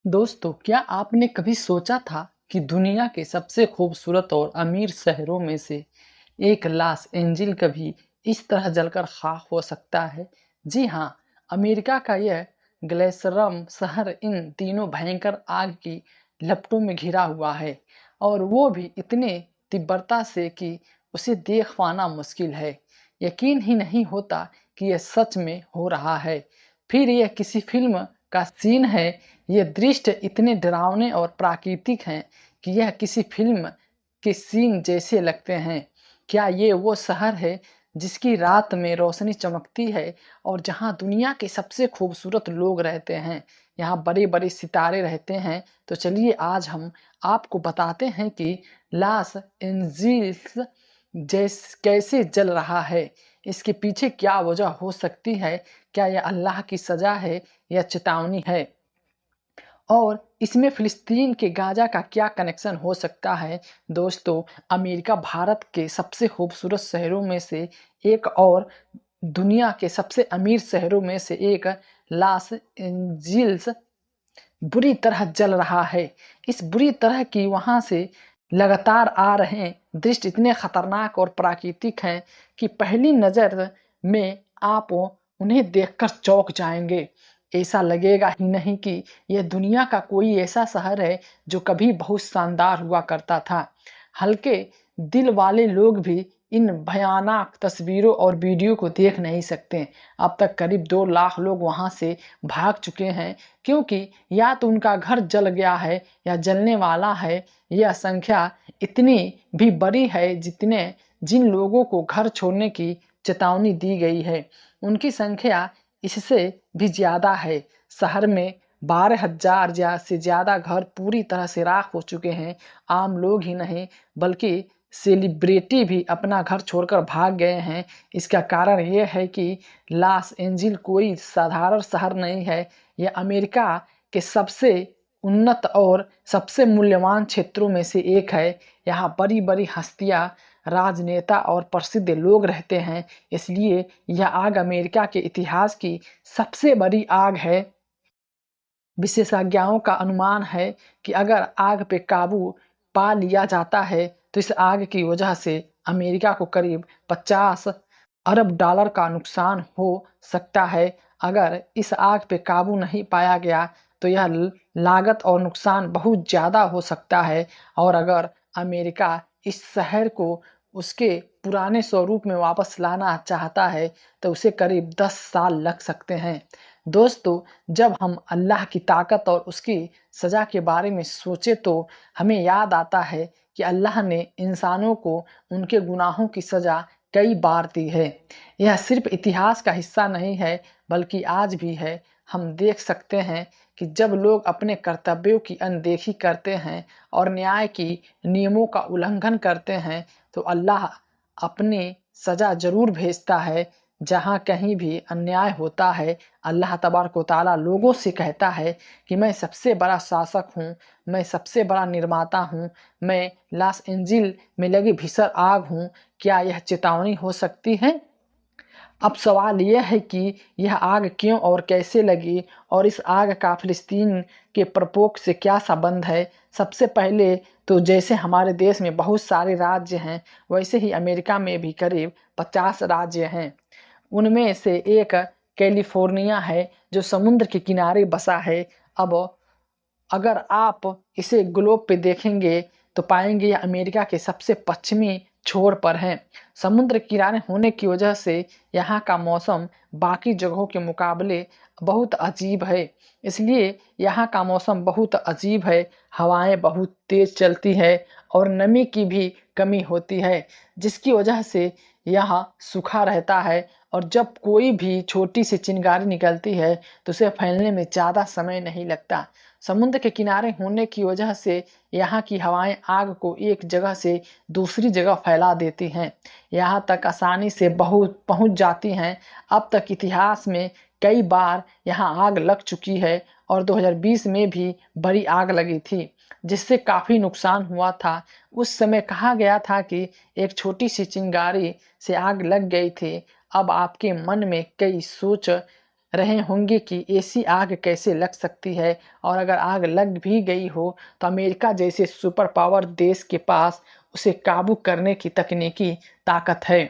दोस्तों, क्या आपने कभी सोचा था कि दुनिया के सबसे खूबसूरत और अमीर शहरों में से एक लॉस एंजिल कभी इस तरह जलकर खाक हो सकता है? जी हाँ, अमेरिका का यह ग्लेसरम शहर इन तीनों भयंकर आग की लपटों में घिरा हुआ है, और वो भी इतने तीव्रता से कि उसे देख पाना मुश्किल है। यकीन ही नहीं होता कि यह सच में हो रहा है। फिर यह किसी फिल्म का सीन है। ये दृश्य इतने डरावने और प्राकृतिक हैं कि यह किसी फिल्म के सीन जैसे लगते हैं। क्या ये वो शहर है जिसकी रात में रोशनी चमकती है और जहां दुनिया के सबसे खूबसूरत लोग रहते हैं? यहाँ बड़े बड़े सितारे रहते हैं। तो चलिए आज हम आपको बताते हैं कि लॉस एंजिल्स कैसे जल रहा है। इसके पीछे क्या वजह हो सकती है? क्या यह अल्लाह की सजा है या चेतावनी है? और इसमें फ़िलिस्तीन के गाज़ा का क्या कनेक्शन हो सकता है? दोस्तों, अमेरिका भारत के सबसे खूबसूरत शहरों में से एक और दुनिया के सबसे अमीर शहरों में से एक लॉस एंजिल्स बुरी तरह जल रहा है। इस बुरी तरह की वहाँ से लगातार आ रहे दृश्य इतने खतरनाक और प्राकृतिक हैं कि पहली नज़र में आप उन्हें देखकर चौंक जाएँगे। ऐसा लगेगा ही नहीं कि यह दुनिया का कोई ऐसा शहर है जो कभी बहुत शानदार हुआ करता था। हल्के दिल वाले लोग भी इन भयानक तस्वीरों और वीडियो को देख नहीं सकते। अब तक करीब 2 लाख लोग वहाँ से भाग चुके हैं, क्योंकि या तो उनका घर जल गया है या जलने वाला है। यह संख्या इतनी भी बड़ी है जिन लोगों को घर छोड़ने की चेतावनी दी गई है, उनकी संख्या इससे भी ज़्यादा है। शहर में 12,000 से ज़्यादा घर पूरी तरह से राख हो चुके हैं। आम लोग ही नहीं बल्कि सेलिब्रिटी भी अपना घर छोड़कर भाग गए हैं। इसका कारण ये है कि लॉस एंजिल कोई साधारण शहर नहीं है। यह अमेरिका के सबसे उन्नत और सबसे मूल्यवान क्षेत्रों में से एक है। यहाँ बड़ी-बड़ी हस्तियाँ, राजनेता और प्रसिद्ध लोग रहते हैं। इसलिए यह आग अमेरिका के इतिहास की सबसे बड़ी आग है। विशेषज्ञों का अनुमान है कि अगर आग पे काबू पा लिया जाता है तो इस आग की वजह से अमेरिका को करीब 50 अरब डॉलर का नुकसान हो सकता है। अगर इस आग पे काबू नहीं पाया गया तो यह लागत और नुकसान बहुत ज़्यादा हो सकता है, और अगर अमेरिका इस शहर को उसके पुराने स्वरूप में वापस लाना चाहता है तो उसे करीब 10 साल लग सकते हैं। दोस्तों, जब हम अल्लाह की ताकत और उसकी सज़ा के बारे में सोचें तो हमें याद आता है कि अल्लाह ने इंसानों को उनके गुनाहों की सज़ा कई बार दी है। यह सिर्फ़ इतिहास का हिस्सा नहीं है बल्कि आज भी है। हम देख सकते हैं कि जब लोग अपने कर्तव्यों की अनदेखी करते हैं और न्याय की नियमों का उल्लंघन करते हैं तो अल्लाह अपनी सज़ा ज़रूर भेजता है। जहाँ कहीं भी अन्याय होता है, अल्लाह तबारक व तआला लोगों से कहता है कि मैं सबसे बड़ा शासक हूँ, मैं सबसे बड़ा निर्माता हूँ, मैं लॉस एंजिल में लगी भीषण आग हूँ। क्या यह चेतावनी हो सकती है? अब सवाल यह है कि यह आग क्यों और कैसे लगी, और इस आग का फ़िलिस्तीन के प्रकोप से क्या संबंध है? सबसे पहले तो जैसे हमारे देश में बहुत सारे राज्य हैं, वैसे ही अमेरिका में भी करीब 50 राज्य हैं। उनमें से एक कैलिफ़ोर्निया है जो समुद्र के किनारे बसा है। अब अगर आप इसे ग्लोब पे देखेंगे तो पाएंगे यह अमेरिका के सबसे पश्चिमी छोर पर है। समुद्र किनारे होने की वजह से यहाँ का मौसम बाकी जगहों के मुकाबले बहुत अजीब है। इसलिए यहाँ का मौसम बहुत अजीब है। हवाएं बहुत तेज़ चलती है और नमी की भी कमी होती है, जिसकी वजह से यहाँ सूखा रहता है, और जब कोई भी छोटी सी चिंगारी निकलती है तो उसे फैलने में ज़्यादा समय नहीं लगता। समुद्र के किनारे होने की वजह से यहाँ की हवाएं आग को एक जगह से दूसरी जगह फैला देती हैं, यहाँ तक आसानी से बहुत पहुँच जाती हैं। अब तक इतिहास में कई बार यहाँ आग लग चुकी है, और 2020 में भी बड़ी आग लगी थी जिससे काफ़ी नुकसान हुआ था। उस समय कहा गया था कि एक छोटी सी चिंगारी से आग लग गई थी। अब आपके मन में कई सोच रहे होंगे कि ऐसी आग कैसे लग सकती है, और अगर आग लग भी गई हो तो अमेरिका जैसे सुपर पावर देश के पास उसे काबू करने की तकनीकी ताकत है।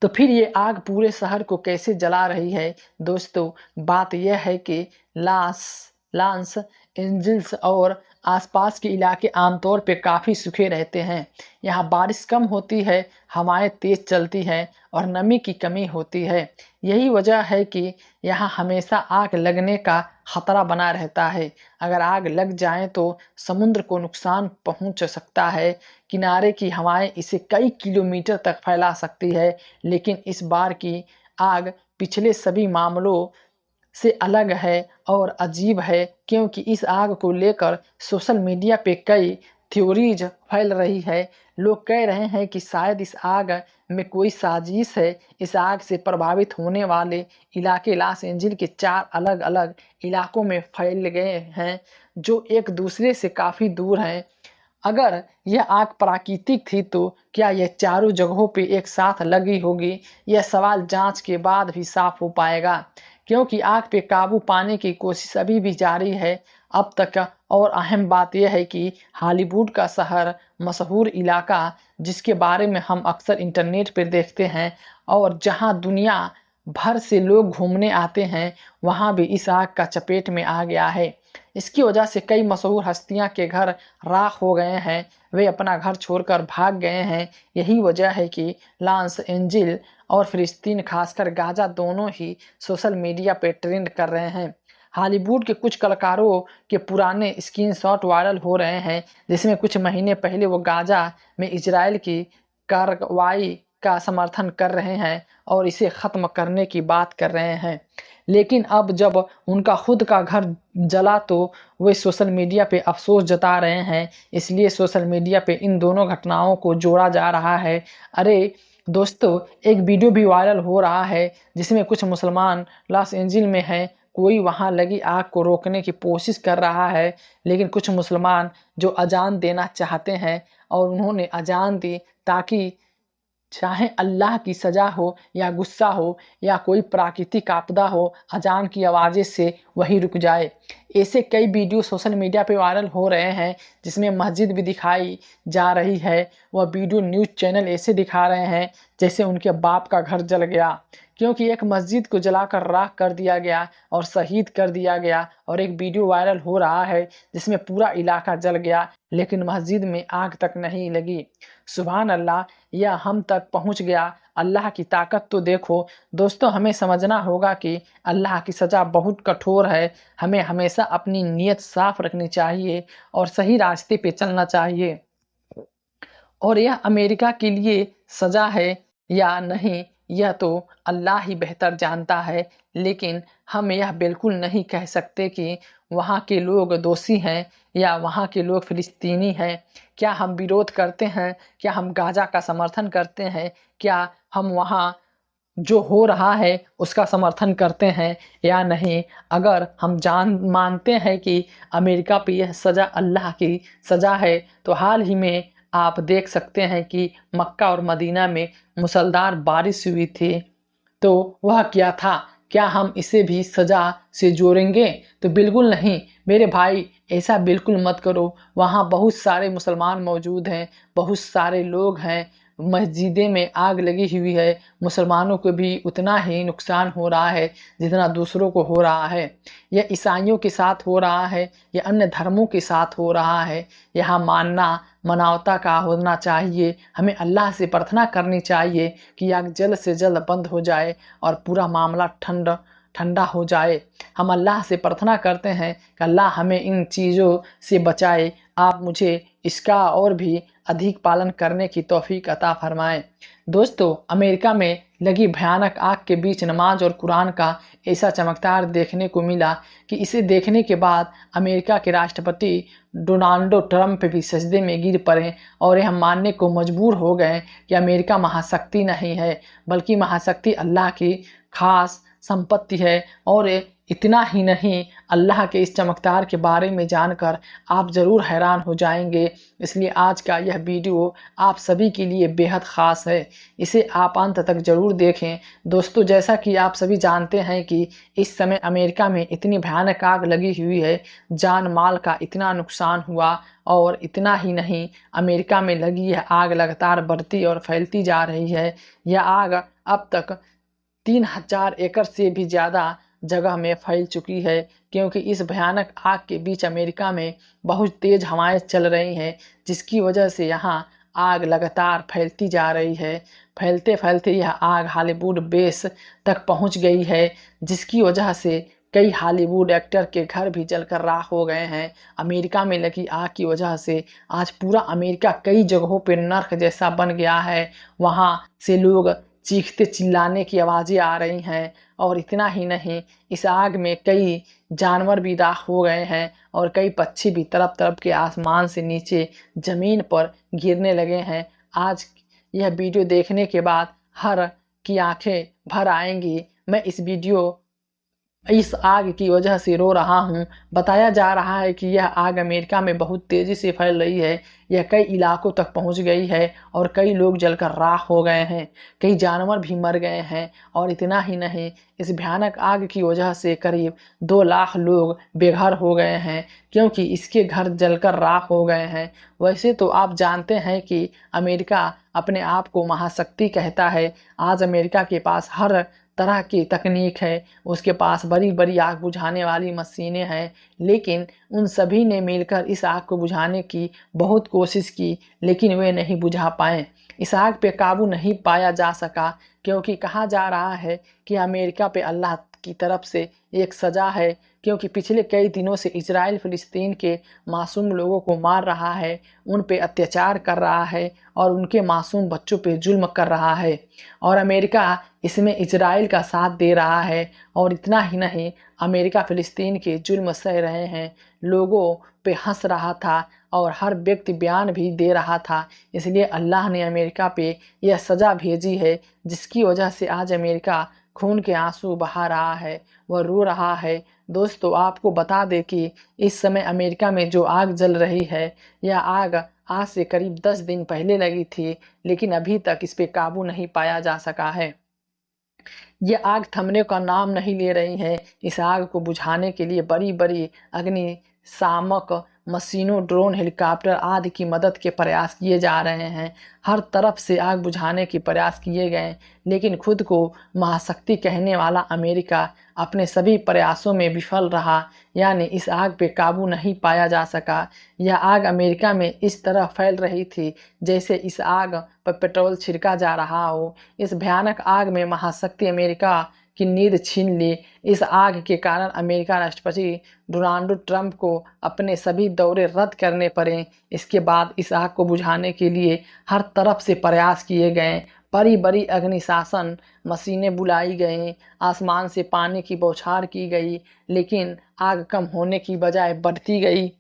तो फिर ये आग पूरे शहर को कैसे जला रही है? दोस्तों, बात यह है कि लास लॉस एंजिल्स और आसपास के इलाके आमतौर पे काफ़ी सूखे रहते हैं। यहाँ बारिश कम होती है, हवाएं तेज चलती हैं और नमी की कमी होती है। यही वजह है कि यहाँ हमेशा आग लगने का खतरा बना रहता है। अगर आग लग जाए तो समुद्र को नुकसान पहुँच सकता है। किनारे की हवाएं इसे कई किलोमीटर तक फैला सकती है। लेकिन इस बार की आग पिछले सभी मामलों से अलग है और अजीब है, क्योंकि इस आग को लेकर सोशल मीडिया पे कई थ्योरीज फैल रही है। लोग कह रहे हैं कि शायद इस आग में कोई साजिश है। इस आग से प्रभावित होने वाले इलाके लॉस एंजिल्स के 4 अलग-अलग इलाकों में फैल गए हैं, जो एक दूसरे से काफ़ी दूर हैं। अगर यह आग प्राकृतिक थी तो क्या यह चारों जगहों पे एक साथ लगी होगी? यह सवाल जांच के बाद भी साफ हो पाएगा, क्योंकि आग पे काबू पाने की कोशिश अभी भी जारी है अब तक। और अहम बात यह है कि हॉलीवुड का शहर, मशहूर इलाका जिसके बारे में हम अक्सर इंटरनेट पर देखते हैं और जहां दुनिया भर से लोग घूमने आते हैं, वहां भी इस आग का चपेट में आ गया है। इसकी वजह से कई मशहूर हस्तियां के घर राख हो गए हैं, वे अपना घर छोड़कर भाग गए हैं। यही वजह है कि लॉस एंजिल्स और फिलिस्तीन, खासकर गाजा, दोनों ही सोशल मीडिया पे ट्रेंड कर रहे हैं। हॉलीवुड के कुछ कलाकारों के पुराने स्क्रीनशॉट वायरल हो रहे हैं, जिसमें कुछ महीने पहले वो गाजा में इजराइल की कार्रवाई का समर्थन कर रहे हैं और इसे ख़त्म करने की बात कर रहे हैं। लेकिन अब जब उनका खुद का घर जला तो वे सोशल मीडिया पे अफ़सोस जता रहे हैं। इसलिए सोशल मीडिया पे इन दोनों घटनाओं को जोड़ा जा रहा है। अरे दोस्तों, एक वीडियो भी वायरल हो रहा है जिसमें कुछ मुसलमान लॉस एंजिल्स में हैं। कोई वहां लगी आग को रोकने की कोशिश कर रहा है, लेकिन कुछ मुसलमान जो अजान देना चाहते हैं और उन्होंने अजान दी ताकि चाहे अल्लाह की सज़ा हो या गुस्सा हो या कोई प्राकृतिक आपदा हो, अजान की आवाज़ से वही रुक जाए। ऐसे कई वीडियो सोशल मीडिया पे वायरल हो रहे हैं जिसमें मस्जिद भी दिखाई जा रही है। वह वीडियो न्यूज़ चैनल ऐसे दिखा रहे हैं जैसे उनके बाप का घर जल गया, क्योंकि एक मस्जिद को जलाकर राख कर दिया गया और शहीद कर दिया गया। और एक वीडियो वायरल हो रहा है जिसमें पूरा इलाका जल गया, लेकिन मस्जिद में आग तक नहीं लगी। सुभान अल्लाह, यह हम तक पहुंच गया। अल्लाह की ताकत तो देखो। दोस्तों, हमें समझना होगा कि अल्लाह की सज़ा बहुत कठोर है। हमें हमेशा अपनी नीयत साफ रखनी चाहिए और सही रास्ते पे चलना चाहिए। और यह अमेरिका के लिए सज़ा है या नहीं, यह तो अल्लाह ही बेहतर जानता है। लेकिन हम यह बिल्कुल नहीं कह सकते कि वहाँ के लोग दोषी हैं या वहाँ के लोग फ़िलिस्तीनी हैं। क्या हम विरोध करते हैं? क्या हम गाज़ा का समर्थन करते हैं? क्या हम वहाँ जो हो रहा है उसका समर्थन करते हैं या नहीं? अगर हम मानते हैं कि अमेरिका पे यह सज़ा अल्लाह की सज़ा है, तो हाल ही में आप देख सकते हैं कि मक्का और मदीना में मूसलाधार बारिश हुई थी। तो वह क्या था? क्या हम इसे भी सज़ा से जोड़ेंगे? तो बिल्कुल नहीं मेरे भाई, ऐसा बिल्कुल मत करो। वहाँ बहुत सारे मुसलमान मौजूद हैं, बहुत सारे लोग हैं, मस्जिदें में आग लगी हुई है। मुसलमानों को भी उतना ही नुकसान हो रहा है जितना दूसरों को हो रहा है। यह ईसाइयों के साथ हो रहा है, यह अन्य धर्मों के साथ हो रहा है। यहाँ मानना मानवता का होना चाहिए। हमें अल्लाह से प्रार्थना करनी चाहिए कि आग जल्द से जल्द बंद हो जाए और पूरा मामला ठंडा हो जाए। हम अल्लाह से प्रार्थना करते हैं कि अल्लाह हमें इन चीज़ों से बचाए। आप मुझे इसका और भी अधिक पालन करने की तौफीक अता फरमाएं। दोस्तों, अमेरिका में लगी भयानक आग के बीच नमाज और कुरान का ऐसा चमत्कार देखने को मिला कि इसे देखने के बाद अमेरिका के राष्ट्रपति डोनाल्ड ट्रंप भी सजदे में गिर पड़े और यह मानने को मजबूर हो गए कि अमेरिका महाशक्ति नहीं है, बल्कि महाशक्ति अल्लाह की खास संपत्ति है। और इतना ही नहीं, अल्लाह के इस चमत्कार के बारे में जानकर आप ज़रूर हैरान हो जाएंगे। इसलिए आज का यह वीडियो आप सभी के लिए बेहद ख़ास है, इसे आप अंत तक ज़रूर देखें। दोस्तों, जैसा कि आप सभी जानते हैं कि इस समय अमेरिका में इतनी भयानक आग लगी हुई है, जान माल का इतना नुकसान हुआ, और इतना ही नहीं, अमेरिका में लगी यह आग लगातार बढ़ती और फैलती जा रही है। यह आग अब तक 3000 एकड़ से भी ज़्यादा जगह में फैल चुकी है, क्योंकि इस भयानक आग के बीच अमेरिका में बहुत तेज़ हवाएं चल रही हैं, जिसकी वजह से यहाँ आग लगातार फैलती जा रही है। फैलते फैलते यह आग हॉलीवुड बेस तक पहुंच गई है, जिसकी वजह से कई हॉलीवुड एक्टर के घर भी जलकर राख हो गए हैं। अमेरिका में लगी आग की वजह से आज पूरा अमेरिका कई जगहों पर नर्क जैसा बन गया है। वहाँ से लोग चीखते चिल्लाने की आवाज़ें आ रही हैं, और इतना ही नहीं, इस आग में कई जानवर भी राख हो गए हैं, और कई पक्षी भी तरफ तरफ के आसमान से नीचे ज़मीन पर गिरने लगे हैं। आज यह वीडियो देखने के बाद हर की आंखें भर आएंगी। मैं इस आग की वजह से रो रहा हूँ। बताया जा रहा है कि यह आग अमेरिका में बहुत तेज़ी से फैल रही है। यह कई इलाकों तक पहुँच गई है, और कई लोग जलकर राख हो गए हैं, कई जानवर भी मर गए हैं। और इतना ही नहीं, इस भयानक आग की वजह से करीब 2 लाख लोग बेघर हो गए हैं, क्योंकि इसके घर जलकर राख हो गए हैं। वैसे तो आप जानते हैं कि अमेरिका अपने आप को महाशक्ति कहता है। आज अमेरिका के पास हर तरह की तकनीक है, उसके पास बड़ी बड़ी आग बुझाने वाली मशीनें हैं, लेकिन उन सभी ने मिलकर इस आग को बुझाने की बहुत कोशिश की, लेकिन वे नहीं बुझा पाए। इस आग पे काबू नहीं पाया जा सका, क्योंकि कहा जा रहा है कि अमेरिका पे अल्लाह की तरफ से एक सज़ा है, क्योंकि पिछले कई दिनों से इजराइल फ़िलिस्तीन के मासूम लोगों को मार रहा है, उन पे अत्याचार कर रहा है, और उनके मासूम बच्चों पे जुल्म कर रहा है, और अमेरिका इसमें इजराइल का साथ दे रहा है। और इतना ही नहीं, अमेरिका फ़िलिस्तीन के जुल्म सह रहे हैं, लोगों पे हंस रहा था, और हर व्यक्ति बयान भी दे रहा था। इसलिए अल्लाह ने अमेरिका पे यह सज़ा भेजी है, जिसकी वजह से आज अमेरिका खून के आंसू बहा रहा है, वह रो रहा है। दोस्तों, आपको बता दें कि इस समय अमेरिका में जो आग जल रही है, यह आग आज से करीब 10 दिन पहले लगी थी, लेकिन अभी तक इस पे काबू नहीं पाया जा सका है। ये आग थमने का नाम नहीं ले रही है। इस आग को बुझाने के लिए बड़ी बड़ी अग्निशामक मशीनों, ड्रोन, हेलीकॉप्टर आदि की मदद के प्रयास किए जा रहे हैं। हर तरफ से आग बुझाने के प्रयास किए गए, लेकिन खुद को महाशक्ति कहने वाला अमेरिका अपने सभी प्रयासों में विफल रहा, यानी इस आग पे काबू नहीं पाया जा सका। यह आग अमेरिका में इस तरह फैल रही थी जैसे इस आग पर पेट्रोल छिड़का जा रहा हो। इस भयानक आग में महाशक्ति अमेरिका की नींद छीन ली। इस आग के कारण अमेरिका राष्ट्रपति डोनाल्ड ट्रंप को अपने सभी दौरे रद्द करने पड़े। इसके बाद इस आग को बुझाने के लिए हर तरफ से प्रयास किए गए, बड़ी बड़ी अग्निशासन मशीनें बुलाई गईं, आसमान से पानी की बौछार की गई, लेकिन आग कम होने की बजाय बढ़ती गई,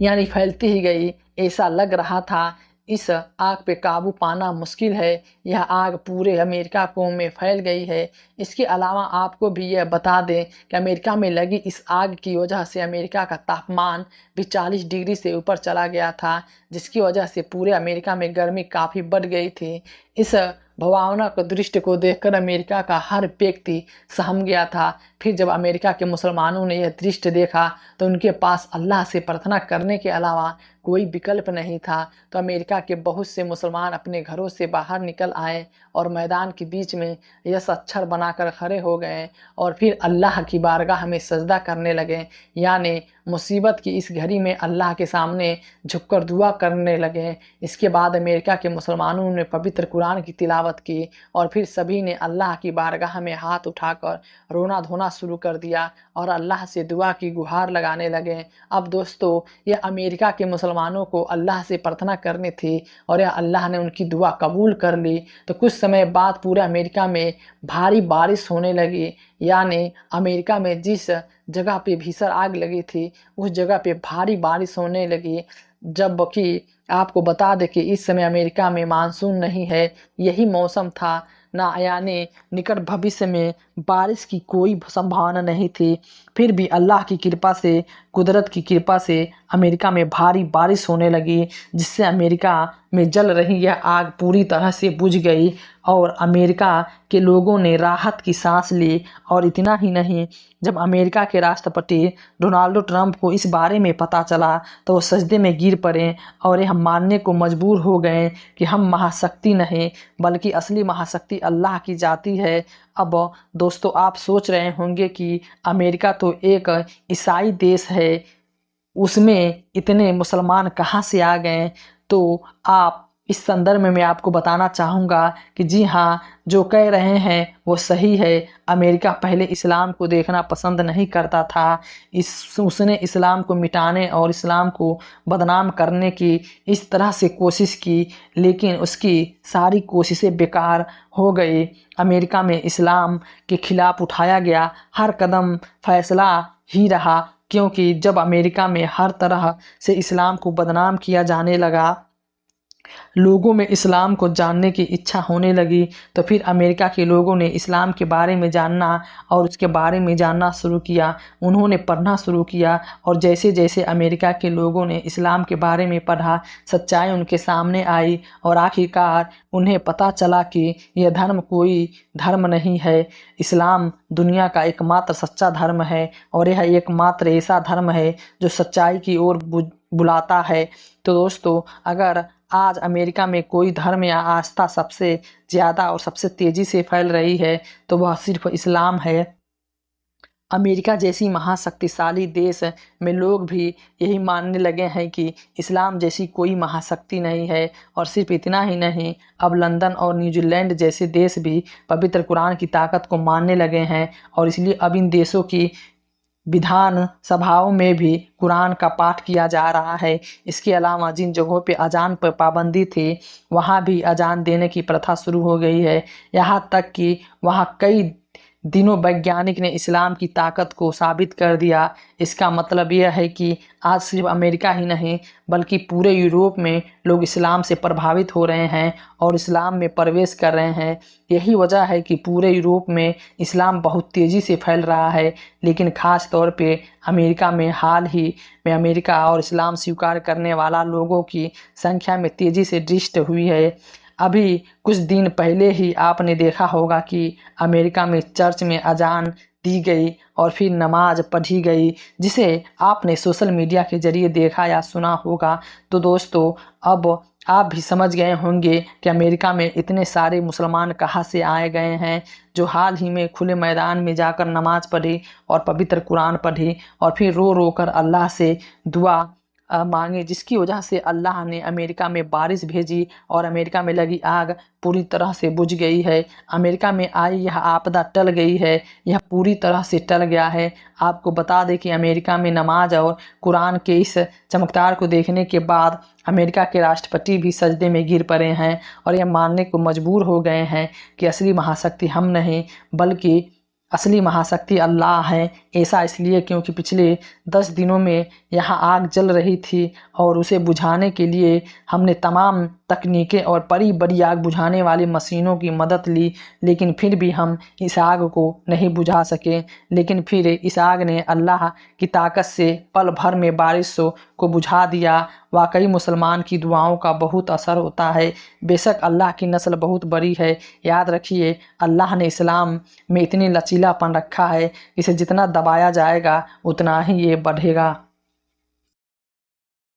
यानी फैलती ही गई। ऐसा लग रहा था इस आग पे काबू पाना मुश्किल है। यह आग पूरे अमेरिका को में फैल गई है। इसके अलावा आपको भी यह बता दें कि अमेरिका में लगी इस आग की वजह से अमेरिका का तापमान भी 40 डिग्री से ऊपर चला गया था, जिसकी वजह से पूरे अमेरिका में गर्मी काफ़ी बढ़ गई थी। इस भयावह दृश्य को देखकर अमेरिका का हर व्यक्ति सहम गया था। फिर जब अमेरिका के मुसलमानों ने यह दृश्य देखा, तो उनके पास अल्लाह से प्रार्थना करने के अलावा कोई विकल्प नहीं था। तो अमेरिका के बहुत से मुसलमान अपने घरों से बाहर निकल आए, और मैदान के बीच में यस अक्षर बनाकर खड़े हो गए, और फिर अल्लाह की बारगाह में सजदा करने लगे, यानी मुसीबत की इस घड़ी में अल्लाह के सामने झुककर दुआ करने लगे। इसके बाद अमेरिका के मुसलमानों ने पवित्र कुरान की तिलावत की, और फिर सभी ने अल्लाह की बारगाह में हाथ उठाकर रोना धोना शुरू कर दिया, और अल्लाह से दुआ की गुहार लगाने लगे। अब दोस्तों, यह अमेरिका के मुसलमानों को अल्लाह से प्रार्थना करनी थी, और यह अल्लाह ने उनकी दुआ कबूल कर ली। तो कुछ समय बाद पूरे अमेरिका में भारी बारिश होने लगी, यानी अमेरिका में जिस जगह पे भीषण आग लगी थी, उस जगह पे भारी बारिश होने लगी। जबकि आपको बता दें कि इस समय अमेरिका में मानसून नहीं है, यही मौसम था ना, यानी निकट भविष्य में बारिश की कोई संभावना नहीं थी। फिर भी अल्लाह की कृपा से, कुदरत की कृपा से अमेरिका में भारी बारिश होने लगी, जिससे अमेरिका में जल रही यह आग पूरी तरह से बुझ गई और अमेरिका के लोगों ने राहत की सांस ली। और इतना ही नहीं, जब अमेरिका के राष्ट्रपति डोनाल्ड ट्रंप को इस बारे में पता चला तो वो सजदे में गिर पड़े और यह मानने को मजबूर हो गए कि हम महाशक्ति नहीं बल्कि असली महाशक्ति अल्लाह की जाती है। अब दोस्तों, आप सोच रहे होंगे कि अमेरिका तो एक ईसाई देश है, उसमें इतने मुसलमान कहाँ से आ गए? तो आप इस संदर्भ में मैं आपको बताना चाहूँगा कि जी हाँ, जो कह रहे हैं वो सही है। अमेरिका पहले इस्लाम को देखना पसंद नहीं करता था। उसने इस्लाम को मिटाने और इस्लाम को बदनाम करने की इस तरह से कोशिश की, लेकिन उसकी सारी कोशिशें बेकार हो गई। अमेरिका में इस्लाम के खिलाफ उठाया गया हर कदम फैसला ही रहा, क्योंकि जब अमेरिका में हर तरह से इस्लाम को बदनाम किया जाने लगा, लोगों में इस्लाम को जानने की इच्छा होने लगी, तो फिर अमेरिका के लोगों ने इस्लाम के बारे में जानना और उसके बारे में जानना शुरू किया। उन्होंने पढ़ना शुरू किया और जैसे जैसे अमेरिका के लोगों ने इस्लाम के बारे में पढ़ा, सच्चाई उनके सामने आई और आखिरकार उन्हें पता चला कि यह धर्म कोई धर्म नहीं है। इस्लाम दुनिया का एकमात्र सच्चा धर्म है और यह एकमात्र ऐसा धर्म है जो सच्चाई की ओर बुलाता है। तो दोस्तों, अगर आज अमेरिका में कोई धर्म या आस्था सबसे ज़्यादा और सबसे तेज़ी से फैल रही है तो वह सिर्फ इस्लाम है। अमेरिका जैसी महाशक्तिशाली देश में लोग भी यही मानने लगे हैं कि इस्लाम जैसी कोई महाशक्ति नहीं है। और सिर्फ इतना ही नहीं, अब लंदन और न्यूजीलैंड जैसे देश भी पवित्र कुरान की ताकत को मानने लगे हैं और इसलिए अब इन देशों की विधान सभाओं में भी कुरान का पाठ किया जा रहा है। इसके अलावा जिन जगहों पे अजान पर पाबंदी थी, वहाँ भी अजान देने की प्रथा शुरू हो गई है। यहाँ तक कि वहाँ कई दिनों वैज्ञानिक ने इस्लाम की ताकत को साबित कर दिया। इसका मतलब यह है कि आज सिर्फ अमेरिका ही नहीं बल्कि पूरे यूरोप में लोग इस्लाम से प्रभावित हो रहे हैं और इस्लाम में प्रवेश कर रहे हैं। यही वजह है कि पूरे यूरोप में इस्लाम बहुत तेज़ी से फैल रहा है, लेकिन ख़ास तौर पे अमेरिका में हाल ही में अमेरिका और इस्लाम स्वीकार करने वाला लोगों की संख्या में तेज़ी से दृष्टि हुई है। अभी कुछ दिन पहले ही आपने देखा होगा कि अमेरिका में चर्च में अजान दी गई और फिर नमाज पढ़ी गई, जिसे आपने सोशल मीडिया के ज़रिए देखा या सुना होगा। तो दोस्तों, अब आप भी समझ गए होंगे कि अमेरिका में इतने सारे मुसलमान कहाँ से आए गए हैं, जो हाल ही में खुले मैदान में जाकर नमाज पढ़ी और पवित्र कुरान पढ़ी और फिर रो रो कर अल्लाह से दुआ मांगे, जिसकी वजह से अल्लाह ने अमेरिका में बारिश भेजी और अमेरिका में लगी आग पूरी तरह से बुझ गई है। अमेरिका में आई यह आपदा टल गई है, यह पूरी तरह से टल गया है। आपको बता दें कि अमेरिका में नमाज और कुरान के इस चमत्कार को देखने के बाद अमेरिका के राष्ट्रपति भी सजदे में गिर पड़े हैं और यह मानने को मजबूर हो गए हैं कि असली महाशक्ति हम नहीं बल्कि असली महाशक्ति अल्लाह है। ऐसा इसलिए क्योंकि पिछले 10 दिनों में यहाँ आग जल रही थी और उसे बुझाने के लिए हमने तमाम तकनीकें और बड़ी बड़ी आग बुझाने वाली मशीनों की मदद ली, लेकिन फिर भी हम इस आग को नहीं बुझा सके। लेकिन फिर इस आग ने अल्लाह की ताकत से पल भर में बारिश को बुझा दिया। वाकई मुसलमान की दुआओं का बहुत असर होता है। बेशक अल्लाह की नस्ल बहुत बड़ी है। याद रखिए, अल्लाह ने इस्लाम में इतनी लचीलापन रखा है, इसे जितना दबाया जाएगा उतना ही ये बढ़ेगा।